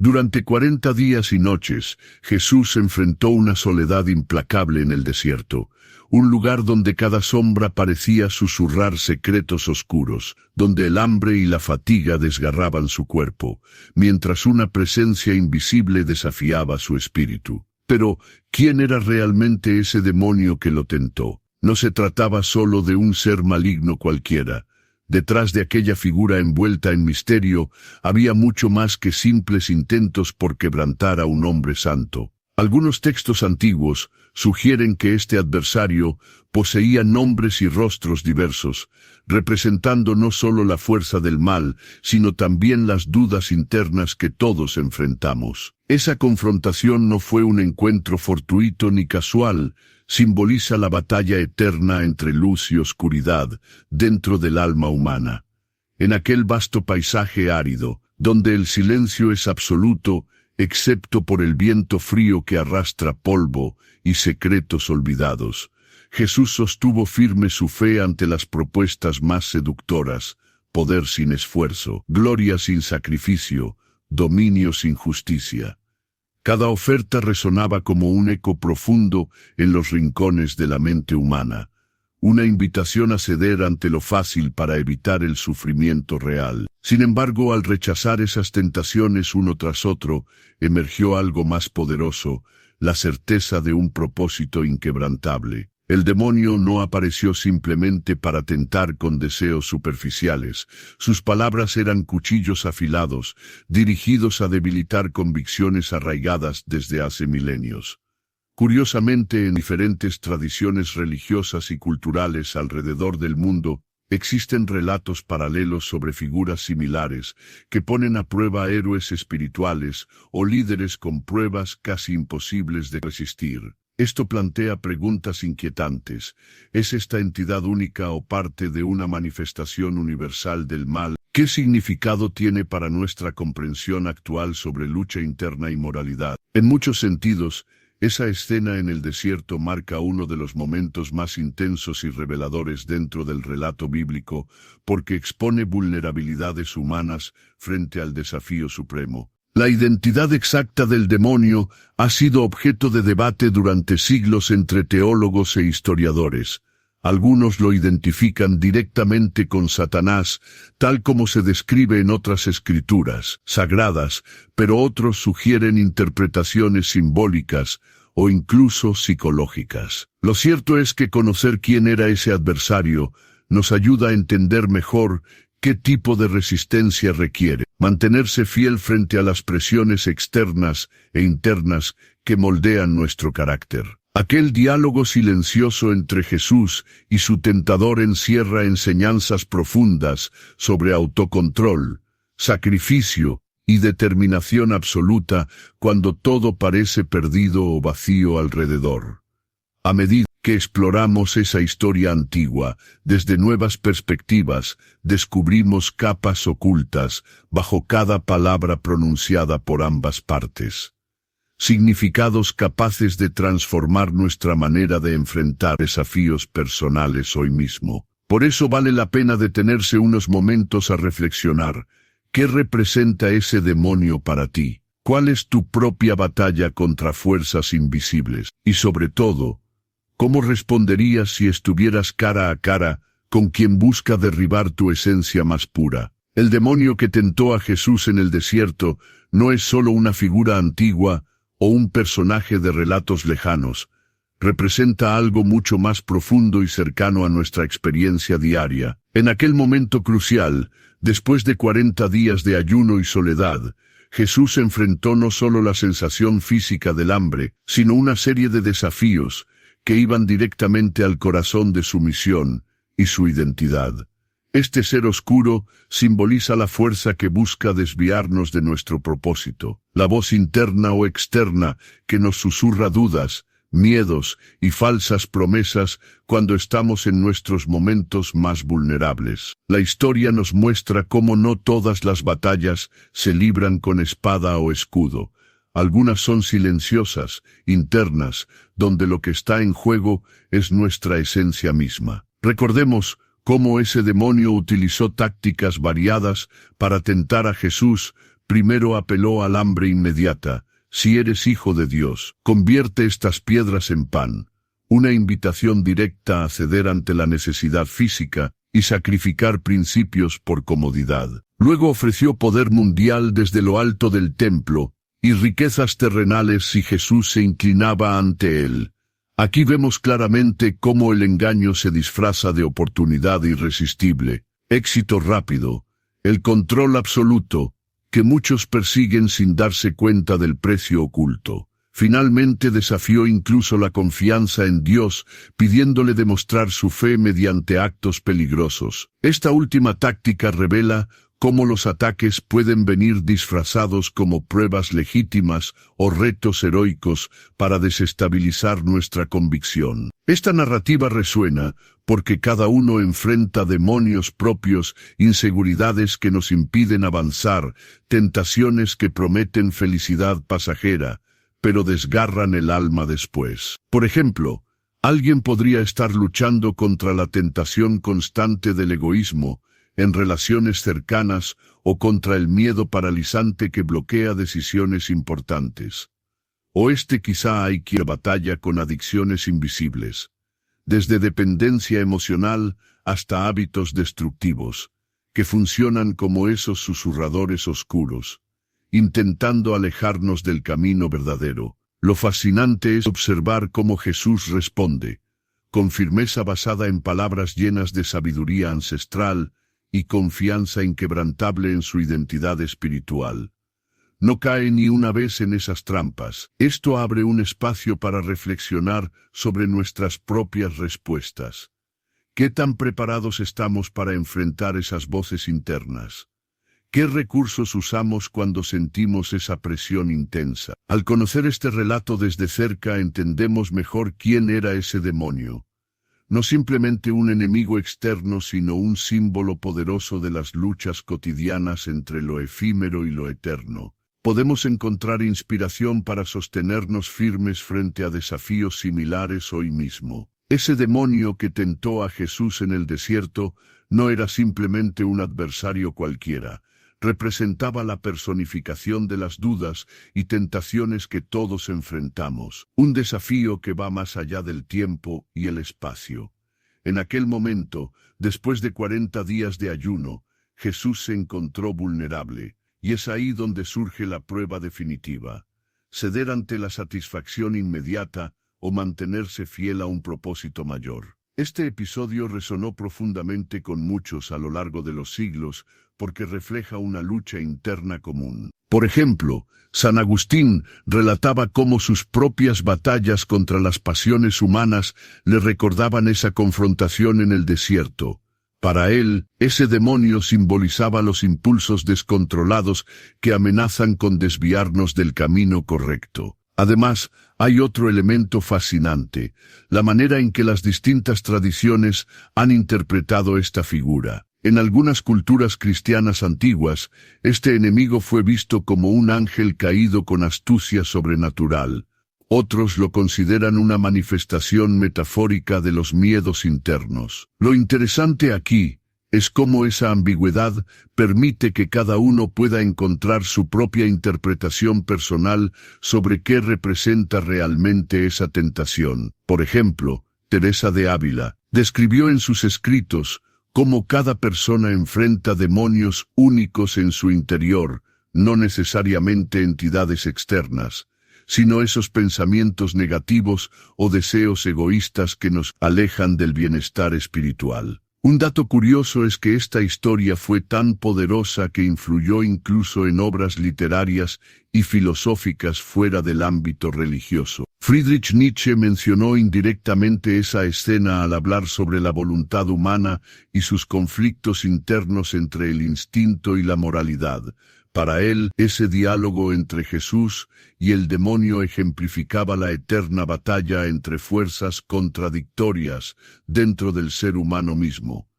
Durante 40 días y noches, Jesús enfrentó una soledad implacable en el desierto, un lugar donde cada sombra parecía susurrar secretos oscuros, donde el hambre y la fatiga desgarraban su cuerpo, mientras una presencia invisible desafiaba su espíritu. Pero, ¿quién era realmente ese demonio que lo tentó? No se trataba solo de un ser maligno cualquiera. Detrás de aquella figura envuelta en misterio, había mucho más que simples intentos por quebrantar a un hombre santo. Algunos textos antiguos sugieren que este adversario poseía nombres y rostros diversos, representando no solo la fuerza del mal, sino también las dudas internas que todos enfrentamos. Esa confrontación no fue un encuentro fortuito ni casual, simboliza la batalla eterna entre luz y oscuridad dentro del alma humana. En aquel vasto paisaje árido, donde el silencio es absoluto, excepto por el viento frío que arrastra polvo y secretos olvidados, Jesús sostuvo firme su fe ante las propuestas más seductoras: poder sin esfuerzo, gloria sin sacrificio, dominio sin justicia. Cada oferta resonaba como un eco profundo en los rincones de la mente humana, una invitación a ceder ante lo fácil para evitar el sufrimiento real. Sin embargo, al rechazar esas tentaciones uno tras otro, emergió algo más poderoso, la certeza de un propósito inquebrantable. El demonio no apareció simplemente para tentar con deseos superficiales. Sus palabras eran cuchillos afilados, dirigidos a debilitar convicciones arraigadas desde hace milenios. Curiosamente, en diferentes tradiciones religiosas y culturales alrededor del mundo, existen relatos paralelos sobre figuras similares que ponen a prueba a héroes espirituales o líderes con pruebas casi imposibles de resistir. Esto plantea preguntas inquietantes. ¿Es esta entidad única o parte de una manifestación universal del mal? ¿Qué significado tiene para nuestra comprensión actual sobre lucha interna y moralidad? En muchos sentidos, esa escena en el desierto marca uno de los momentos más intensos y reveladores dentro del relato bíblico, porque expone vulnerabilidades humanas frente al desafío supremo. La identidad exacta del demonio ha sido objeto de debate durante siglos entre teólogos e historiadores. Algunos lo identifican directamente con Satanás, tal como se describe en otras escrituras sagradas, pero otros sugieren interpretaciones simbólicas o incluso psicológicas. Lo cierto es que conocer quién era ese adversario nos ayuda a entender mejor qué tipo de resistencia requiere mantenerse fiel frente a las presiones externas e internas que moldean nuestro carácter. Aquel diálogo silencioso entre Jesús y su tentador encierra enseñanzas profundas sobre autocontrol, sacrificio y determinación absoluta cuando todo parece perdido o vacío alrededor. A medida que exploramos esa historia antigua, desde nuevas perspectivas, descubrimos capas ocultas bajo cada palabra pronunciada por ambas partes. Significados capaces de transformar nuestra manera de enfrentar desafíos personales hoy mismo. Por eso vale la pena detenerse unos momentos a reflexionar. ¿Qué representa ese demonio para ti? ¿Cuál es tu propia batalla contra fuerzas invisibles? Y sobre todo, ¿cómo responderías si estuvieras cara a cara con quien busca derribar tu esencia más pura? El demonio que tentó a Jesús en el desierto no es solo una figura antigua o un personaje de relatos lejanos. Representa algo mucho más profundo y cercano a nuestra experiencia diaria. En aquel momento crucial, después de 40 días de ayuno y soledad, Jesús enfrentó no solo la sensación física del hambre, sino una serie de desafíos que iban directamente al corazón de su misión y su identidad. Este ser oscuro simboliza la fuerza que busca desviarnos de nuestro propósito, la voz interna o externa que nos susurra dudas, miedos y falsas promesas cuando estamos en nuestros momentos más vulnerables. La historia nos muestra cómo no todas las batallas se libran con espada o escudo. Algunas son silenciosas, internas, donde lo que está en juego es nuestra esencia misma. Recordemos cómo ese demonio utilizó tácticas variadas para tentar a Jesús, primero apeló al hambre inmediata. Si eres hijo de Dios, convierte estas piedras en pan. Una invitación directa a ceder ante la necesidad física y sacrificar principios por comodidad. Luego ofreció poder mundial desde lo alto del templo y riquezas terrenales si Jesús se inclinaba ante él. Aquí vemos claramente cómo el engaño se disfraza de oportunidad irresistible, éxito rápido, el control absoluto, que muchos persiguen sin darse cuenta del precio oculto. Finalmente desafió incluso la confianza en Dios, pidiéndole demostrar su fe mediante actos peligrosos. Esta última táctica revela cómo los ataques pueden venir disfrazados como pruebas legítimas o retos heroicos para desestabilizar nuestra convicción. Esta narrativa resuena porque cada uno enfrenta demonios propios, inseguridades que nos impiden avanzar, tentaciones que prometen felicidad pasajera, pero desgarran el alma después. Por ejemplo, alguien podría estar luchando contra la tentación constante del egoísmo, en relaciones cercanas o contra el miedo paralizante que bloquea decisiones importantes. O quizá hay quien batalla con adicciones invisibles, desde dependencia emocional hasta hábitos destructivos, que funcionan como esos susurradores oscuros, intentando alejarnos del camino verdadero. Lo fascinante es observar cómo Jesús responde, con firmeza basada en palabras llenas de sabiduría ancestral y confianza inquebrantable en su identidad espiritual. No cae ni una vez en esas trampas. Esto abre un espacio para reflexionar sobre nuestras propias respuestas. ¿Qué tan preparados estamos para enfrentar esas voces internas? ¿Qué recursos usamos cuando sentimos esa presión intensa? Al conocer este relato desde cerca entendemos mejor quién era ese demonio. No simplemente un enemigo externo, sino un símbolo poderoso de las luchas cotidianas entre lo efímero y lo eterno. Podemos encontrar inspiración para sostenernos firmes frente a desafíos similares hoy mismo. Ese demonio que tentó a Jesús en el desierto no era simplemente un adversario cualquiera. Representaba la personificación de las dudas y tentaciones que todos enfrentamos, un desafío que va más allá del tiempo y el espacio. En aquel momento, después de 40 días de ayuno, Jesús se encontró vulnerable, y es ahí donde surge la prueba definitiva: ceder ante la satisfacción inmediata o mantenerse fiel a un propósito mayor. Este episodio resonó profundamente con muchos a lo largo de los siglos porque refleja una lucha interna común. Por ejemplo, San Agustín relataba cómo sus propias batallas contra las pasiones humanas le recordaban esa confrontación en el desierto. Para él, ese demonio simbolizaba los impulsos descontrolados que amenazan con desviarnos del camino correcto. Además, hay otro elemento fascinante: la manera en que las distintas tradiciones han interpretado esta figura. En algunas culturas cristianas antiguas, este enemigo fue visto como un ángel caído con astucia sobrenatural. Otros lo consideran una manifestación metafórica de los miedos internos. Lo interesante aquí es cómo esa ambigüedad permite que cada uno pueda encontrar su propia interpretación personal sobre qué representa realmente esa tentación. Por ejemplo, Teresa de Ávila describió en sus escritos cómo cada persona enfrenta demonios únicos en su interior, no necesariamente entidades externas, sino esos pensamientos negativos o deseos egoístas que nos alejan del bienestar espiritual. Un dato curioso es que esta historia fue tan poderosa que influyó incluso en obras literarias y filosóficas fuera del ámbito religioso. Friedrich Nietzsche mencionó indirectamente esa escena al hablar sobre la voluntad humana y sus conflictos internos entre el instinto y la moralidad. Para él, ese diálogo entre Jesús y el demonio ejemplificaba la eterna batalla entre fuerzas contradictorias dentro del ser humano mismo.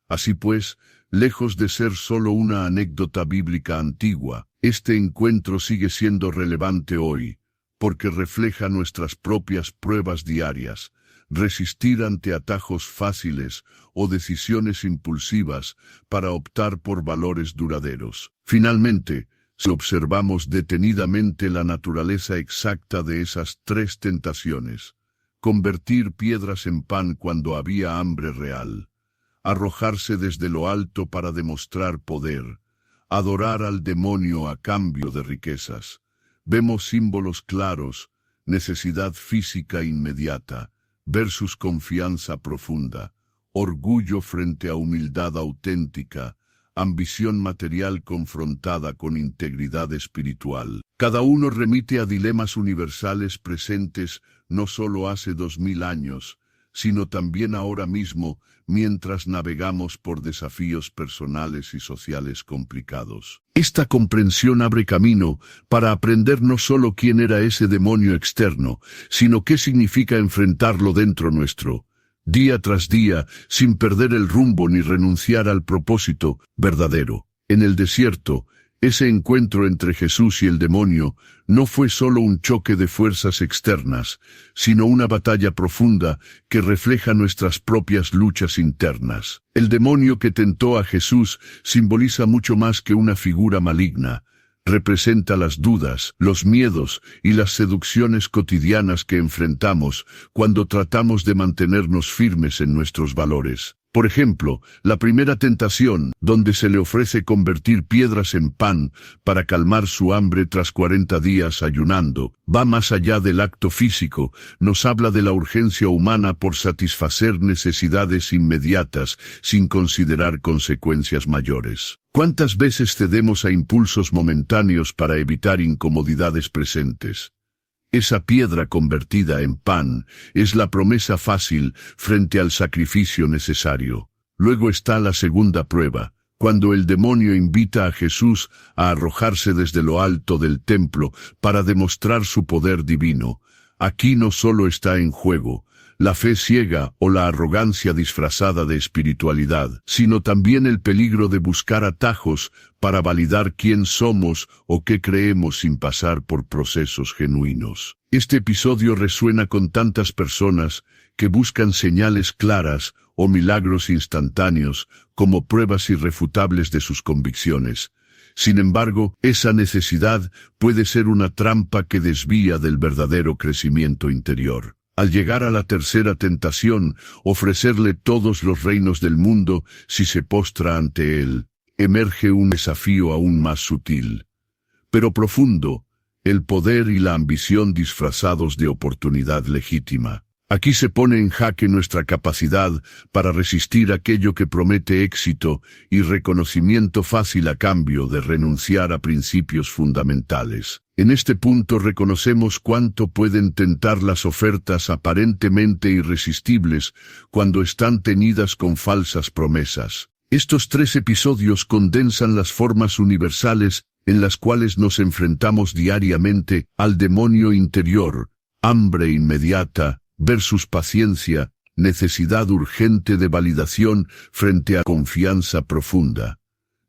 Así pues, lejos de ser solo una anécdota bíblica antigua, este encuentro sigue siendo relevante hoy, porque refleja nuestras propias pruebas diarias. Resistir ante atajos fáciles o decisiones impulsivas para optar por valores duraderos. Finalmente, Si observamos detenidamente la naturaleza exacta de esas tres tentaciones: convertir piedras en pan cuando había hambre real, arrojarse desde lo alto para demostrar poder, adorar al demonio a cambio de riquezas, vemos símbolos claros: necesidad física inmediata versus confianza profunda, orgullo frente a humildad auténtica, ambición material confrontada con integridad espiritual. Cada uno remite a dilemas universales presentes no solo hace 2000 años, sino también ahora mismo, mientras navegamos por desafíos personales y sociales complicados. Esta comprensión abre camino para aprender no solo quién era ese demonio externo, sino qué significa enfrentarlo dentro nuestro, día tras día, sin perder el rumbo ni renunciar al propósito verdadero. En el desierto, ese encuentro entre Jesús y el demonio no fue solo un choque de fuerzas externas, sino una batalla profunda que refleja nuestras propias luchas internas. El demonio que tentó a Jesús simboliza mucho más que una figura maligna. Representa las dudas, los miedos y las seducciones cotidianas que enfrentamos cuando tratamos de mantenernos firmes en nuestros valores. Por ejemplo, la primera tentación, donde se le ofrece convertir piedras en pan para calmar su hambre tras 40 días ayunando, va más allá del acto físico, nos habla de la urgencia humana por satisfacer necesidades inmediatas sin considerar consecuencias mayores. ¿Cuántas veces cedemos a impulsos momentáneos para evitar incomodidades presentes? Esa piedra convertida en pan es la promesa fácil frente al sacrificio necesario. Luego está la segunda prueba, cuando el demonio invita a Jesús a arrojarse desde lo alto del templo para demostrar su poder divino. Aquí no solo está en juego la fe ciega o la arrogancia disfrazada de espiritualidad, sino también el peligro de buscar atajos para validar quién somos o qué creemos sin pasar por procesos genuinos. Este episodio resuena con tantas personas que buscan señales claras o milagros instantáneos como pruebas irrefutables de sus convicciones. Sin embargo, esa necesidad puede ser una trampa que desvía del verdadero crecimiento interior. Al llegar a la tercera tentación, ofrecerle todos los reinos del mundo si se postra ante él, emerge un desafío aún más sutil, pero profundo: el poder y la ambición disfrazados de oportunidad legítima. Aquí se pone en jaque nuestra capacidad para resistir aquello que promete éxito y reconocimiento fácil a cambio de renunciar a principios fundamentales. En este punto reconocemos cuánto pueden tentar las ofertas aparentemente irresistibles cuando están teñidas con falsas promesas. Estos 3 episodios condensan las formas universales en las cuales nos enfrentamos diariamente al demonio interior: hambre inmediata versus paciencia, necesidad urgente de validación frente a confianza profunda,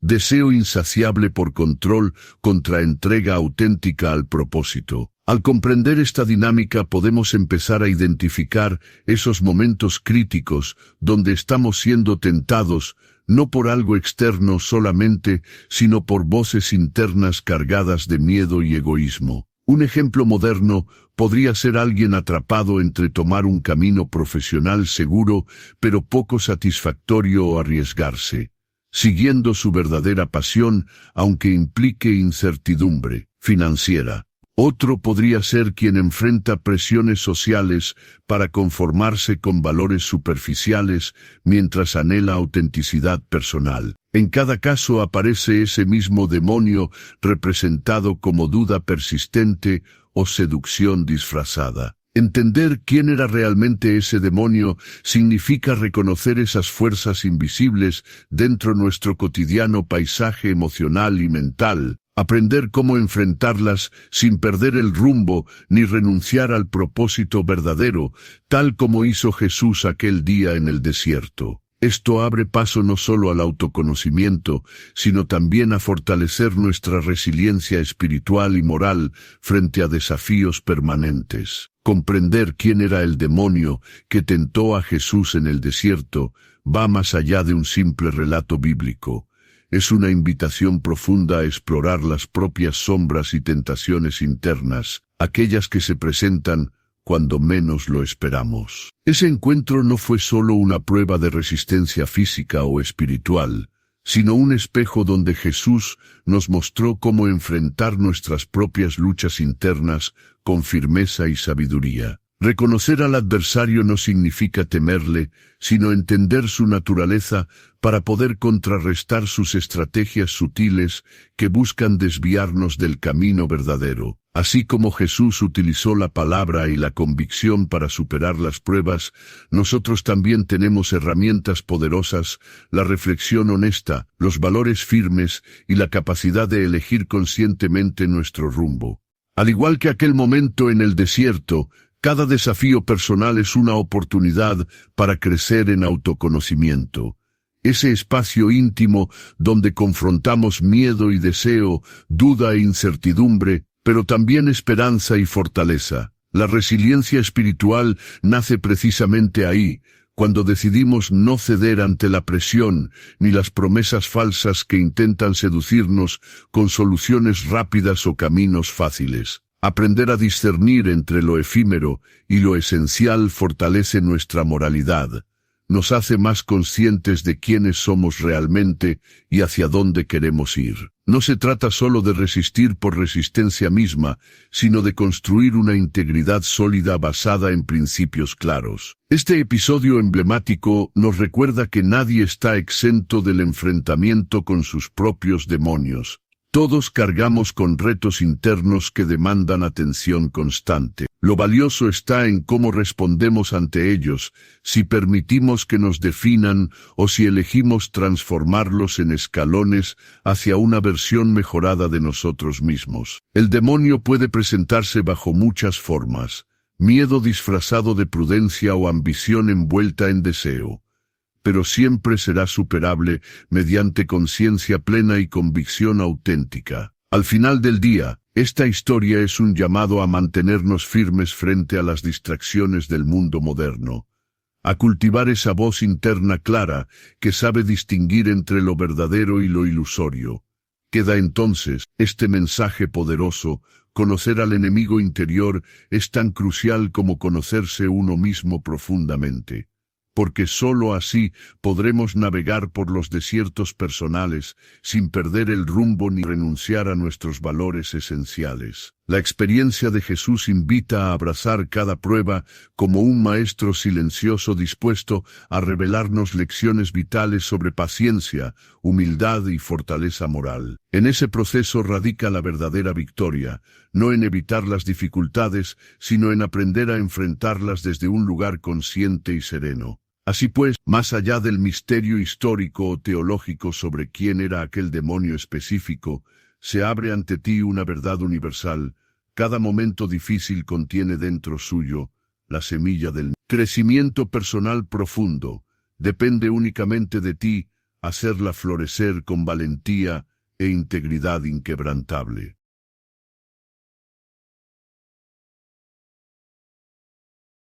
deseo insaciable por control contra entrega auténtica al propósito. Al comprender esta dinámica podemos empezar a identificar esos momentos críticos donde estamos siendo tentados, no por algo externo solamente, sino por voces internas cargadas de miedo y egoísmo. Un ejemplo moderno podría ser alguien atrapado entre tomar un camino profesional seguro, pero poco satisfactorio, o arriesgarse, siguiendo su verdadera pasión, aunque implique incertidumbre financiera. Otro podría ser quien enfrenta presiones sociales para conformarse con valores superficiales mientras anhela autenticidad personal. En cada caso aparece ese mismo demonio representado como duda persistente o seducción disfrazada. Entender quién era realmente ese demonio significa reconocer esas fuerzas invisibles dentro de nuestro cotidiano paisaje emocional y mental, aprender cómo enfrentarlas sin perder el rumbo ni renunciar al propósito verdadero, tal como hizo Jesús aquel día en el desierto. Esto abre paso no solo al autoconocimiento, sino también a fortalecer nuestra resiliencia espiritual y moral frente a desafíos permanentes. Comprender quién era el demonio que tentó a Jesús en el desierto va más allá de un simple relato bíblico. es una invitación profunda a explorar las propias sombras y tentaciones internas, aquellas que se presentan cuando menos lo esperamos. Ese encuentro no fue solo una prueba de resistencia física o espiritual, sino un espejo donde Jesús nos mostró cómo enfrentar nuestras propias luchas internas con firmeza y sabiduría. Reconocer al adversario no significa temerle, sino entender su naturaleza para poder contrarrestar sus estrategias sutiles que buscan desviarnos del camino verdadero. Así como Jesús utilizó la palabra y la convicción para superar las pruebas, nosotros también tenemos herramientas poderosas, la reflexión honesta, los valores firmes y la capacidad de elegir conscientemente nuestro rumbo. Al igual que aquel momento en el desierto, cada desafío personal es una oportunidad para crecer en autoconocimiento. Ese espacio íntimo donde confrontamos miedo y deseo, duda e incertidumbre, pero también esperanza y fortaleza. La resiliencia espiritual nace precisamente ahí, cuando decidimos no ceder ante la presión ni las promesas falsas que intentan seducirnos con soluciones rápidas o caminos fáciles. Aprender a discernir entre lo efímero y lo esencial fortalece nuestra moralidad, nos hace más conscientes de quiénes somos realmente y hacia dónde queremos ir. No se trata solo de resistir por resistencia misma, sino de construir una integridad sólida basada en principios claros. Este episodio emblemático nos recuerda que nadie está exento del enfrentamiento con sus propios demonios. Todos cargamos con retos internos que demandan atención constante. Lo valioso está en cómo respondemos ante ellos, si permitimos que nos definan o si elegimos transformarlos en escalones hacia una versión mejorada de nosotros mismos. El demonio puede presentarse bajo muchas formas: miedo disfrazado de prudencia o ambición envuelta en deseo. Pero siempre será superable mediante conciencia plena y convicción auténtica. Al final del día, esta historia es un llamado a mantenernos firmes frente a las distracciones del mundo moderno, a cultivar esa voz interna clara que sabe distinguir entre lo verdadero y lo ilusorio. Queda entonces este mensaje poderoso: conocer al enemigo interior es tan crucial como conocerse uno mismo profundamente. Porque sólo así podremos navegar por los desiertos personales sin perder el rumbo ni renunciar a nuestros valores esenciales. La experiencia de Jesús invita a abrazar cada prueba como un maestro silencioso dispuesto a revelarnos lecciones vitales sobre paciencia, humildad y fortaleza moral. En ese proceso radica la verdadera victoria, no en evitar las dificultades, sino en aprender a enfrentarlas desde un lugar consciente y sereno. Así pues, más allá del misterio histórico o teológico sobre quién era aquel demonio específico, se abre ante ti una verdad universal: cada momento difícil contiene dentro suyo la semilla del crecimiento personal profundo. Depende únicamente de ti hacerla florecer con valentía e integridad inquebrantable.